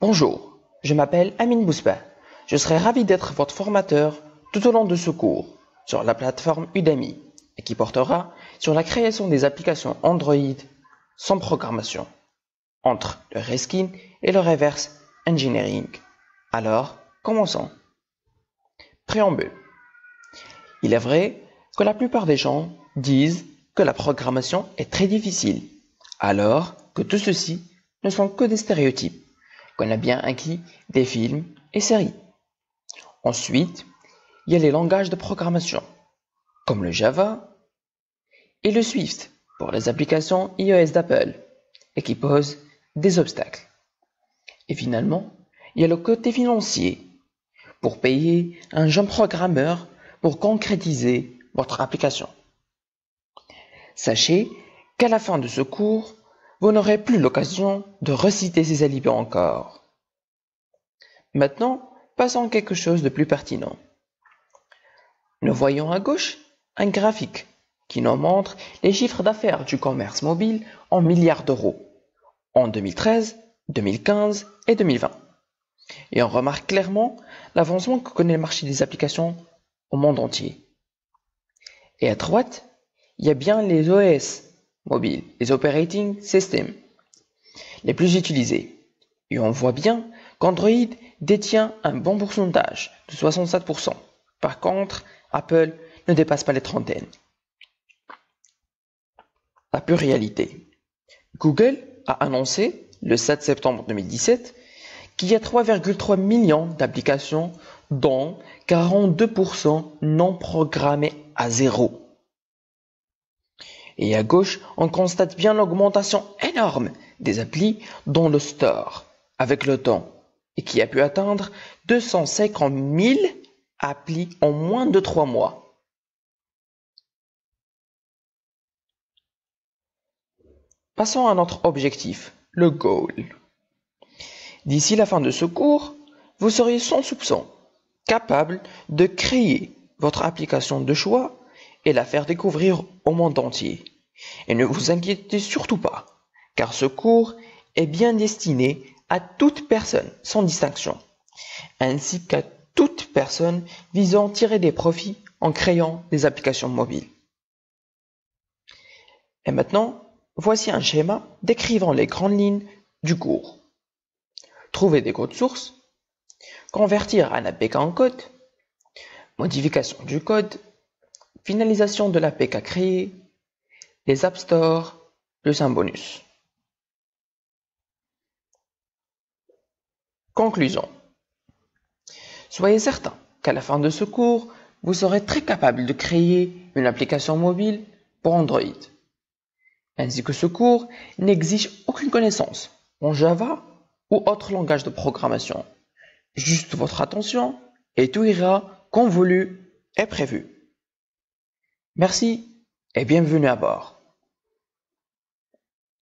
Bonjour, je m'appelle Amine Bousba. Je serai ravi d'être votre formateur tout au long de ce cours sur la plateforme Udemy et qui portera sur la création des applications Android sans programmation, entre le reskin et le reverse engineering. Alors, commençons. Préambule. Il est vrai que la plupart des gens disent que la programmation est très difficile, alors que tout ceci ne sont que des stéréotypes qu'on a bien acquis des films et séries. Ensuite, il y a les langages de programmation, comme le Java et le Swift pour les applications iOS d'Apple, et qui posent des obstacles. Et finalement, il y a le côté financier, pour payer un jeune programmeur pour concrétiser votre application. Sachez qu'à la fin de ce cours, vous n'aurez plus l'occasion de reciter ces alibis encore. Maintenant, passons à quelque chose de plus pertinent. Nous voyons à gauche un graphique qui nous montre les chiffres d'affaires du commerce mobile en milliards d'euros en 2013, 2015 et 2020. Et on remarque clairement l'avancement que connaît le marché des applications au monde entier. Et à droite, il y a bien les OS mobiles, les Operating Systems, les plus utilisés. Et on voit bien qu'Android détient un bon pourcentage de 67%. Par contre, Apple ne dépasse pas les trentaines. La pure réalité. Google a annoncé le 7 septembre 2017 qu'il y a 3,3 millions d'applications dont 42% non programmées à zéro. Et à gauche, on constate bien l'augmentation énorme des applis dans le store avec le temps et qui a pu atteindre 250 000 applis en moins de 3 mois. Passons à notre objectif, le goal. D'ici la fin de ce cours, vous serez sans soupçon capable de créer votre application de choix et la faire découvrir au monde entier. Et ne vous inquiétez surtout pas, car ce cours est bien destiné à toute personne sans distinction, ainsi qu'à toute personne visant à tirer des profits en créant des applications mobiles. Et maintenant, voici un schéma décrivant les grandes lignes du cours. Trouver des codes sources, convertir un APK en code, modification du code, finalisation de l'APK créée, les App Store, le Symfonius. Conclusion. Soyez certain qu'à la fin de ce cours, vous serez très capable de créer une application mobile pour Android. Ainsi que ce cours n'exige aucune connaissance en Java ou autre langage de programmation. Juste votre attention et tout ira comme voulu et prévu. Merci et bienvenue à bord.